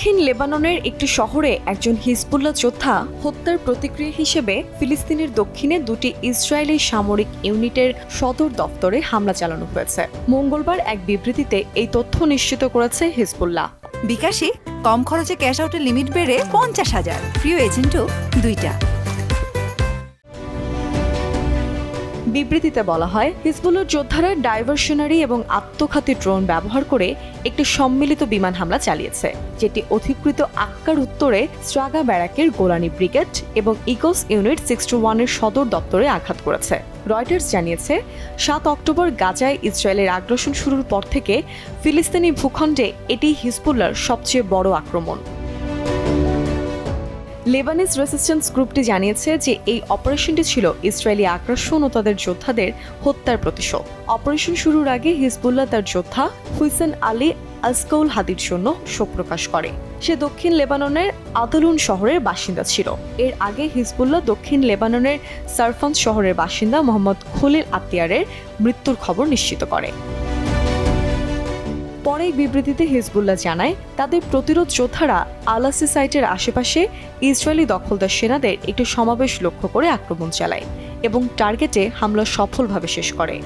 দক্ষিণ লেবাননের একটি শহরে একজন হিজবুল্লাহ যোদ্ধা হত্যার প্রতিক্রিয়া হিসেবে ফিলিস্তিনের দক্ষিণে দুটি ইসরায়েলি সামরিক ইউনিটের সদর দফতরে হামলা চালানো হয়েছে। মঙ্গলবার এক বিবৃতিতে এই তথ্য নিশ্চিত করেছে হিজবুল্লাহ। বিকাশে কম খরচে ক্যাশ আউটের লিমিট বেড়ে 50,000, প্রিয় এজেন্টও 2টা। বিবৃতিতে বলা হয়, হিজবুল্লাহর যোদ্ধারা ডাইভারশনারি এবং আত্মঘাতী ড্রোন ব্যবহার করে একটি সম্মিলিত বিমান হামলা চালিয়েছে, যেটি অধিকৃত আক্কার উত্তরে স্ট্রাগা ব্যারাকের গোলানি ব্রিগেড এবং ইগলস ইউনিট 61-এর সদর দপ্তরে আঘাত করেছে। রয়টার্স জানিয়েছে, 7 অক্টোবর গাজায় ইসরায়েলের আগ্রাসন শুরুর পর থেকে ফিলিস্তিনি ভূখণ্ডে এটি হিজবুল্লাহর সবচেয়ে বড় আক্রমণ। লেবানিজ রেসিস্ট্যান্স গ্রুপটি জানিয়েছে যে এই অপারেশনটি ছিল ইসরায়েলি আগ্রাসন ও তাদের যোদ্ধাদের হত্যার প্রতিশোধ। অপারেশন শুরুর আগে হিজবুল্লাহ তার যোদ্ধা হুসেন আলী আজকৌল হাদির জন্য শোক প্রকাশ করে। সে দক্ষিণ লেবাননের আদালুন শহরের বাসিন্দা ছিল। এর আগে হিজবুল্লাহ দক্ষিণ লেবাননের সারফান্স শহরের বাসিন্দা মোহাম্মদ খলিল আতিয়ারের মৃত্যুর খবর নিশ্চিত করে। পরে বিবৃতিতে হিজবুল্লাহ জানায়, তাদের প্রতিরোধ যোদ্ধারা আলাসি সাইটের আশেপাশে ইসরায়েলি দখলদার সেনাদের একটি সমাবেশ লক্ষ্য করে আক্রমণ চালায় এবং টার্গেটে হামলা সফলভাবে শেষ করে।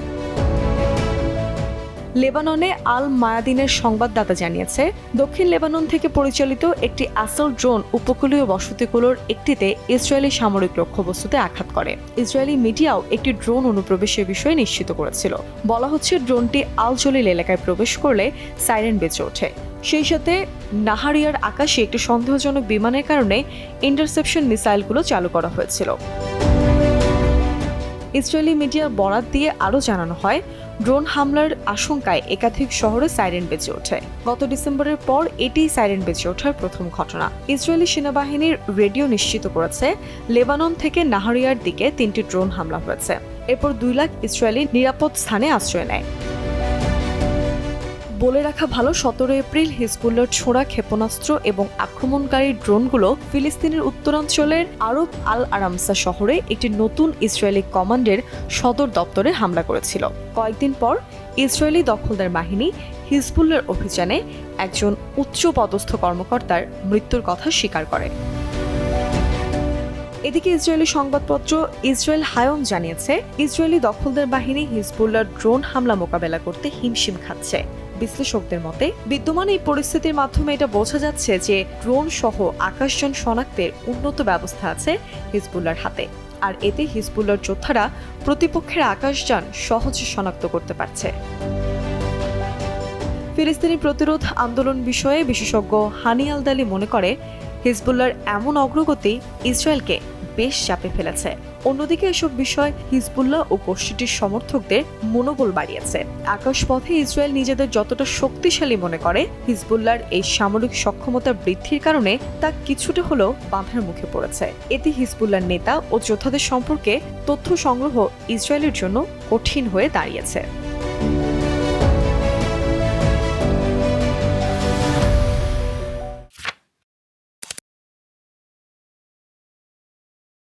লেবাননে আল মায়াদিনের সংবাদদাতা জানিয়েছে, দক্ষিণ লেবানন থেকে পরিচালিত একটি অ্যাসল্ট ড্রোন উপকূলীয় বসতিগুলোর একটিতে ইসরায়েলি সামরিক লক্ষ্যবস্তুতে আঘাত করে। ইসরায়েলি মিডিয়াও একটি ড্রোন অনুপ্রবেশের বিষয়ে নিশ্চিত করেছিল। বলা হচ্ছে, ড্রোনটি আল জলিল এলাকায় প্রবেশ করলে সাইরেন বেজে ওঠে। সেই সাথে নাহারিয়ার আকাশে একটি সন্দেহজনক বিমানের কারণে ইন্টারসেপশন মিসাইলগুলো চালু করা হয়েছিল। ইসরায়েলি মিডিয়ার বরাত দিয়ে আরও জানানো হয়, ড্রোন হামলার আশঙ্কায় একাধিক শহরে সাইরেন বেজে ওঠে। গত ডিসেম্বরের পর এটিই সাইরেন বেজে ওঠার প্রথম ঘটনা। ইসরায়েলি সেনাবাহিনীর রেডিও নিশ্চিত করেছে, লেবানন থেকে নাহারিয়ার দিকে 3টি ড্রোন হামলা হয়েছে। এরপর 2 লাখ ইসরায়েলি নিরাপদ স্থানে আশ্রয় নেয়। বলে রাখা ভালো, 17 এপ্রিল হিজবুল্লাহর ছোড়া ক্ষেপণাস্ত্র এবং আক্রমণকারী ড্রোনগুলো ফিলিস্তিনের উত্তরাঞ্চলের আরব আল আরামসা শহরে একটি নতুন ইসরায়েলি কমান্ডের সদর দপ্তরে হামলা করেছিল। কয়েকদিন পর ইসরায়েলি দখলদার বাহিনী হিজবুল্লাহর অভিযানে একজন উচ্চপদস্থ কর্মকর্তার মৃত্যুর কথা স্বীকার করে। এদিকে ইসরায়েলি সংবাদপত্র ইসরায়েল হায়ম জানিয়েছে, ইসরায়েলি দখলদার বাহিনী হিজবুল্লাহর ড্রোন হামলা মোকাবেলা করতে হিমশিম খাচ্ছে। বিশ্লেষকদের মতে, বিদ্যমান এই পরিস্থিতির মাধ্যমে এটা বোঝা যাচ্ছে যে ড্রোন সহ আকাশযান শনাক্তের উন্নত ব্যবস্থা আছে হিজবুল্লাহর হাতে, আর এতে হিজবুল্লাহর যোদ্ধারা প্রতিপক্ষের আকাশযান সহজে শনাক্ত করতে পারছে। ফিলিস্তিনি প্রতিরোধ আন্দোলন বিষয়ে বিশেষজ্ঞ হানি আলদালি মনে করে, হিজবুল্লাহর এমন অগ্রগতি ইসরায়েলকে বেশ চাপে ফেলেছে। অন্যদিকে এসব বিষয় হিজবুল্লাহ ও গোষ্ঠীটির সমর্থকদের মনোবল বাড়িয়েছে। আকাশপথে ইসরায়েল নিজেদের যতটা শক্তিশালী মনে করে, হিজবুল্লাহর এই সামরিক সক্ষমতা বৃদ্ধির কারণে তা কিছুটা হলেও বাঁধার মুখে পড়েছে। এতে হিজবুল্লাহর নেতা ও যোদ্ধাদের সম্পর্কে তথ্য সংগ্রহ ইসরায়েলের জন্য কঠিন হয়ে দাঁড়িয়েছে।